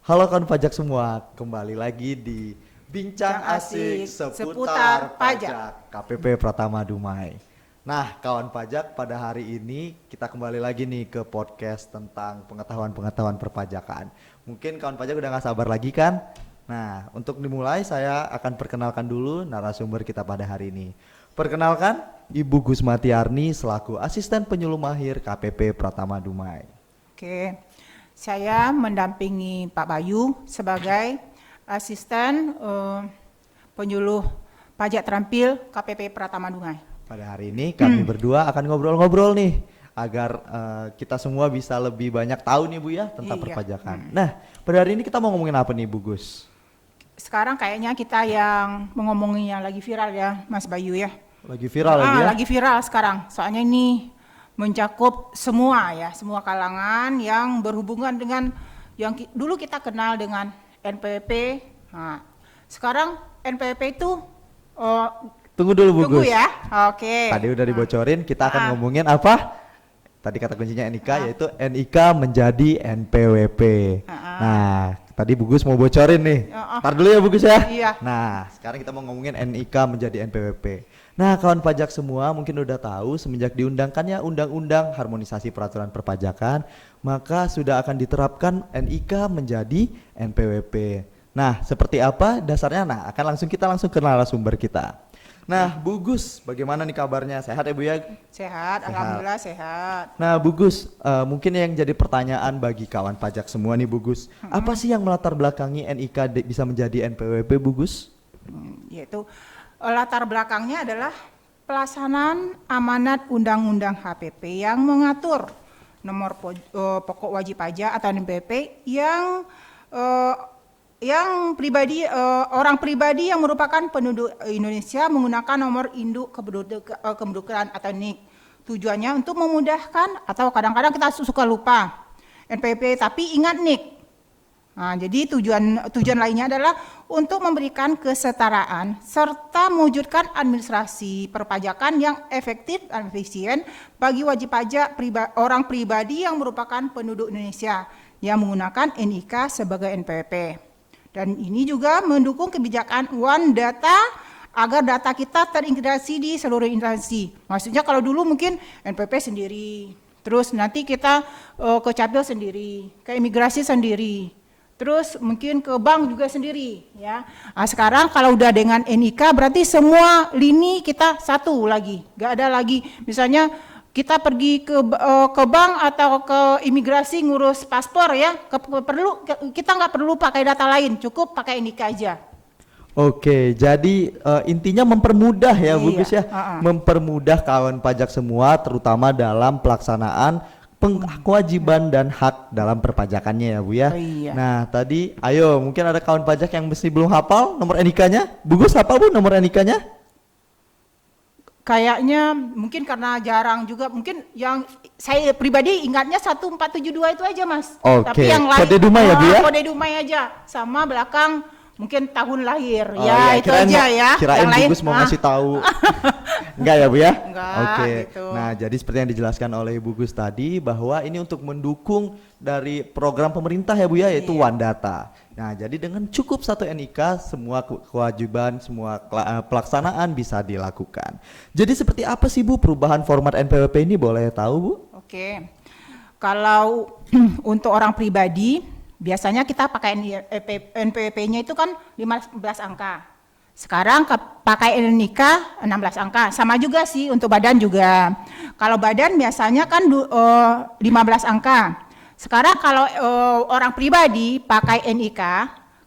Halo kawan pajak semua, kembali lagi di Bincang Asik seputar pajak KPP Pratama Dumai. Nah kawan pajak, pada hari ini kita kembali lagi nih ke podcast tentang pengetahuan perpajakan. Mungkin kawan pajak udah gak sabar lagi kan? Nah untuk dimulai saya akan perkenalkan dulu narasumber kita pada hari ini. Perkenalkan Ibu Gusmatiarni selaku Asisten Penyuluh Mahir KPP Pratama Dumai. Oke. Saya mendampingi Pak Bayu sebagai asisten penyuluh pajak terampil KPP Pratama Dumai. Pada hari ini kami berdua akan ngobrol-ngobrol nih agar kita semua bisa lebih banyak tahu nih Bu ya tentang perpajakan. Nah, pada hari ini kita mau ngomongin apa nih Bu Gus? Sekarang kayaknya kita yang ngomongin yang lagi viral ya Mas Bayu ya. Lagi viral lagi ya? Lagi viral sekarang. Soalnya ini mencakup semua kalangan yang berhubungan dengan yang dulu kita kenal dengan NPWP. Nah, sekarang NPWP itu tunggu dulu Bu tunggu Gus. Ya. Oke. Tadi udah dibocorin, kita akan ngomongin apa? Tadi kata kuncinya NIK yaitu NIK menjadi NPWP. Nah, tadi Bu Gus mau bocorin nih. Ntar dulu ya Bu Gus ya. Iya. Nah, sekarang kita mau ngomongin NIK menjadi NPWP. Nah, kawan pajak semua mungkin udah tahu semenjak diundangkannya Undang-Undang Harmonisasi Peraturan Perpajakan, maka sudah akan diterapkan NIK menjadi NPWP. Nah, seperti apa dasarnya? Nah, kita langsung ke narasumber kita. Nah, Bu Gus, bagaimana nih kabarnya? Sehat ya Bu ya? Sehat. Alhamdulillah sehat. Nah, Bu Gus, mungkin yang jadi pertanyaan bagi kawan pajak semua nih Bu Gus, apa sih yang melatar belakangi NIK bisa menjadi NPWP Bu Gus? Yaitu latar belakangnya adalah pelaksanaan amanat Undang-Undang HPP yang mengatur nomor pokok wajib pajak atau NPWP yang pribadi orang pribadi yang merupakan penduduk Indonesia menggunakan nomor induk kependudukan atau NIK. Tujuannya untuk memudahkan atau kadang-kadang kita suka lupa NPWP tapi ingat NIK. Nah, jadi tujuan lainnya adalah untuk memberikan kesetaraan serta mewujudkan administrasi perpajakan yang efektif dan efisien bagi wajib pajak orang pribadi yang merupakan penduduk Indonesia yang menggunakan NIK sebagai NPWP. Dan ini juga mendukung kebijakan One Data agar data kita terintegrasi di seluruh instansi. Maksudnya kalau dulu mungkin NPWP sendiri, terus nanti kita ke Capil sendiri, ke imigrasi sendiri. Terus mungkin ke bank juga sendiri ya. Nah, sekarang kalau udah dengan NIK berarti semua lini kita satu lagi. Gak ada lagi misalnya kita pergi ke bank atau ke imigrasi ngurus paspor ya. Kita nggak perlu pakai data lain, cukup pakai NIK aja. Oke, jadi intinya mempermudah ya Bu Gus ya. Mempermudah kawan pajak semua terutama dalam pelaksanaan kewajiban dan hak dalam perpajakannya ya Bu ya. Iya. Nah tadi ayo mungkin ada kawan pajak yang mesti belum hafal nomor NIK-nya. Bu Gus hafal Bu nomor NIK-nya? Kayaknya mungkin karena jarang juga, mungkin yang saya pribadi ingatnya 1472 itu aja Mas. Oke. Tapi yang lain kode Dumai ya Bu ya? Kode Dumai aja sama belakang mungkin tahun lahir. Ya itu aja ya. Kirain yang Bu lain Gus mau ngasih tahu. Enggak ya Bu ya? Enggak, Oke. gitu. Nah, jadi seperti yang dijelaskan oleh Bu Gus tadi bahwa ini untuk mendukung dari program pemerintah ya Bu ya, yaitu One Data. Nah, jadi dengan cukup satu NIK semua kewajiban, semua pelaksanaan bisa dilakukan. Jadi seperti apa sih Bu perubahan format NPWP ini, boleh tahu Bu? Oke. Kalau untuk orang pribadi biasanya kita pakai NPWP-nya itu kan 15 angka. Sekarang pakai NIK 16 angka, sama juga sih untuk badan juga. Kalau badan biasanya kan 15 angka. Sekarang kalau orang pribadi pakai NIK,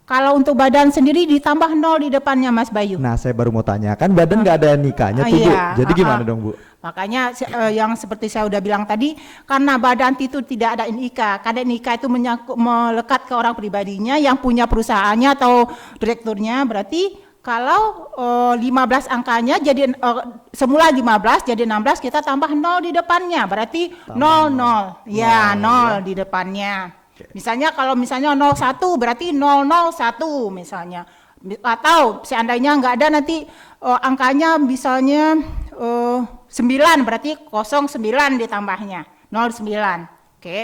kalau untuk badan sendiri ditambah 0 di depannya Mas Bayu. Nah saya baru mau tanya, kan badan nggak ada NIK-nya tuh Bu, jadi gimana dong Bu? Makanya yang seperti saya udah bilang tadi, karena badan itu tidak ada NIK, karena NIK itu melekat ke orang pribadinya yang punya perusahaannya atau direkturnya, berarti kalau 15 angkanya jadi semula 15 jadi 16 kita tambah 0 di depannya berarti 00 ya 0 di depannya. Misalnya kalau misalnya 01 berarti 001 misalnya, atau seandainya nggak ada nanti angkanya misalnya 9 berarti 09 ditambahnya 09. Oke.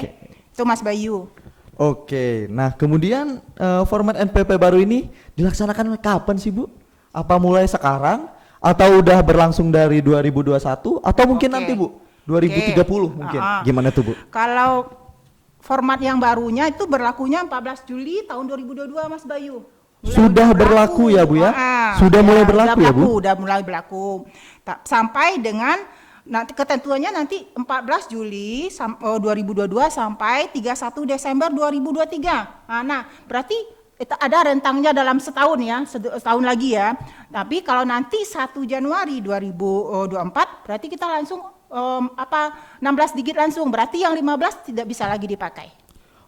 Itu Mas Bayu. Oke, nah kemudian format NPP baru ini dilaksanakan kapan sih Bu? Apa mulai sekarang atau udah berlangsung dari 2021 atau mungkin Oke. nanti Bu 2030 mungkin? Gimana tuh Bu? Kalau format yang barunya itu berlakunya 14 Juli tahun 2022 Mas Bayu. Sudah berlaku ya, Bu ya? Sudah mulai berlaku ya, Bu? Sudah mulai berlaku. Sampai dengan nanti ketentuannya nanti 14 Juli 2022 sampai 31 Desember 2023. Nah, berarti itu ada rentangnya dalam setahun ya, setahun lagi ya. Tapi kalau nanti 1 Januari 2024 berarti kita langsung 16 digit langsung. Berarti yang 15 tidak bisa lagi dipakai.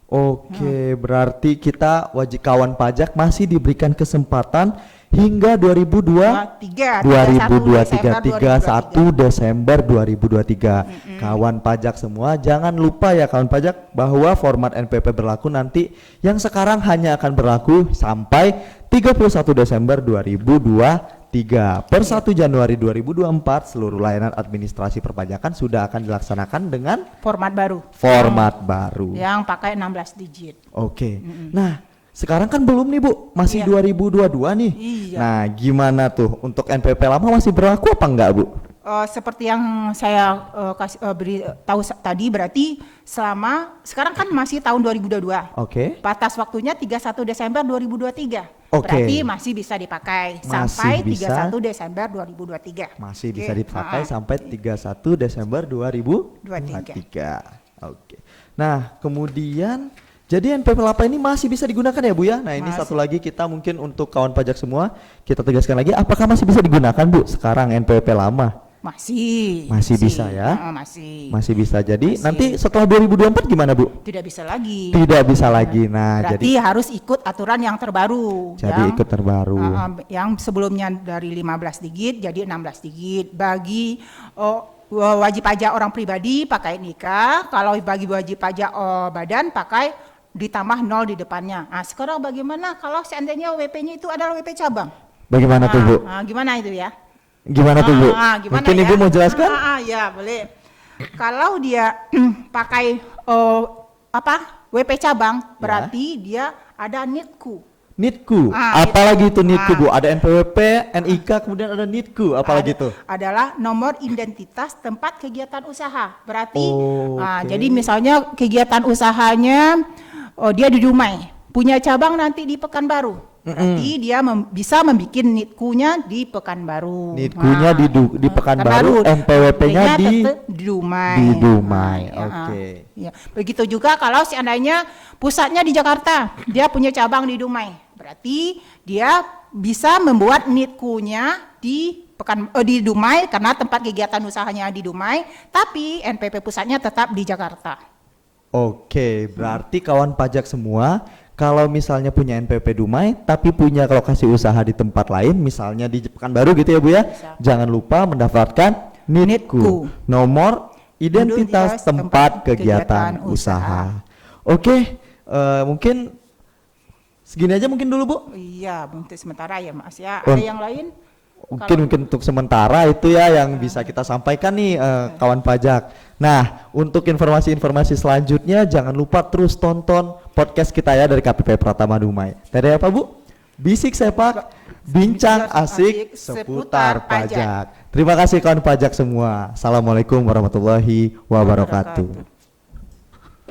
Oke, berarti kita wajib kawan pajak masih diberikan kesempatan hingga 2023 31 Desember 2023. Kawan pajak semua jangan lupa ya kawan pajak bahwa format NPP berlaku nanti yang sekarang hanya akan berlaku sampai 31 Desember 2023. Per 1 Januari 2024 seluruh layanan administrasi perpajakan sudah akan dilaksanakan dengan format baru. Yang pakai 16 digit. Oke. Nah, sekarang kan belum nih Bu, masih 2022 nih. Iya. Nah, gimana tuh untuk NPP lama masih berlaku apa enggak Bu? Seperti yang saya beri tahu tadi, berarti sekarang kan masih tahun 2022. Oke. Batas waktunya 31 Desember 2023. Oke. Berarti masih bisa dipakai sampai 31 Desember 2023. Masih bisa dipakai sampai 31 Desember 2023. Oke. Nah, kemudian jadi NPP Lapa ini masih bisa digunakan ya Bu ya? Nah ini satu lagi kita mungkin untuk kawan pajak semua kita tegaskan lagi, apakah masih bisa digunakan Bu sekarang NPP lama? Masih bisa ya? Masih bisa. Jadi Masih. nanti setelah 2024 gimana Bu? Tidak bisa lagi. Tidak bisa lagi. Nah berarti jadi harus ikut aturan yang terbaru. Jadi ikut terbaru. Yang sebelumnya dari 15 digit jadi 16 digit. Bagi wajib pajak orang pribadi pakai nikah, kalau bagi wajib pajak badan pakai ditambah 0 di depannya. Nah, sekarang bagaimana kalau seandainya WP-nya itu adalah WP cabang? Bagaimana tuh Bu? Gimana itu ya? Gimana tuh Bu? Mungkin ya? Ibu mau jelaskan? Ya boleh. Kalau dia pakai WP cabang, berarti dia ada NITKU. NITKU, apalagi itu NITKU Bu? Ada NPWP, NIK, kemudian ada NITKU, apalagi itu? Adalah nomor identitas tempat kegiatan usaha. Berarti, jadi misalnya kegiatan usahanya dia di Dumai, punya cabang nanti di Pekanbaru. Berarti dia bisa membuat NITKU-nya di Pekanbaru. NITKU-nya di Pekanbaru, NPWP-nya di Dumai. Di Dumai, oke. Ya. Begitu juga kalau seandainya pusatnya di Jakarta, dia punya cabang di Dumai. Berarti dia bisa membuat NITKU-nya di Dumai karena tempat kegiatan usahanya di Dumai, tapi NPP pusatnya tetap di Jakarta. Oke, berarti kawan pajak semua kalau misalnya punya NPP Dumai tapi punya lokasi usaha di tempat lain, misalnya di Pekanbaru gitu ya Bu ya, jangan lupa mendaftarkan NITKU, nomor identitas tempat kegiatan usaha. Oke, mungkin segini aja mungkin dulu Bu. Iya, untuk sementara ya Mas ya. Ada yang lain? Mungkin untuk sementara itu ya yang bisa kita sampaikan nih kawan pajak. Nah, untuk informasi-informasi selanjutnya jangan lupa terus tonton podcast kita ya dari KPP Pratama Dumai. Dari apa Bu? Bisik Sepak, bincang asik seputar pajak. Terima kasih kawan pajak semua. Assalamualaikum warahmatullahi wabarakatuh.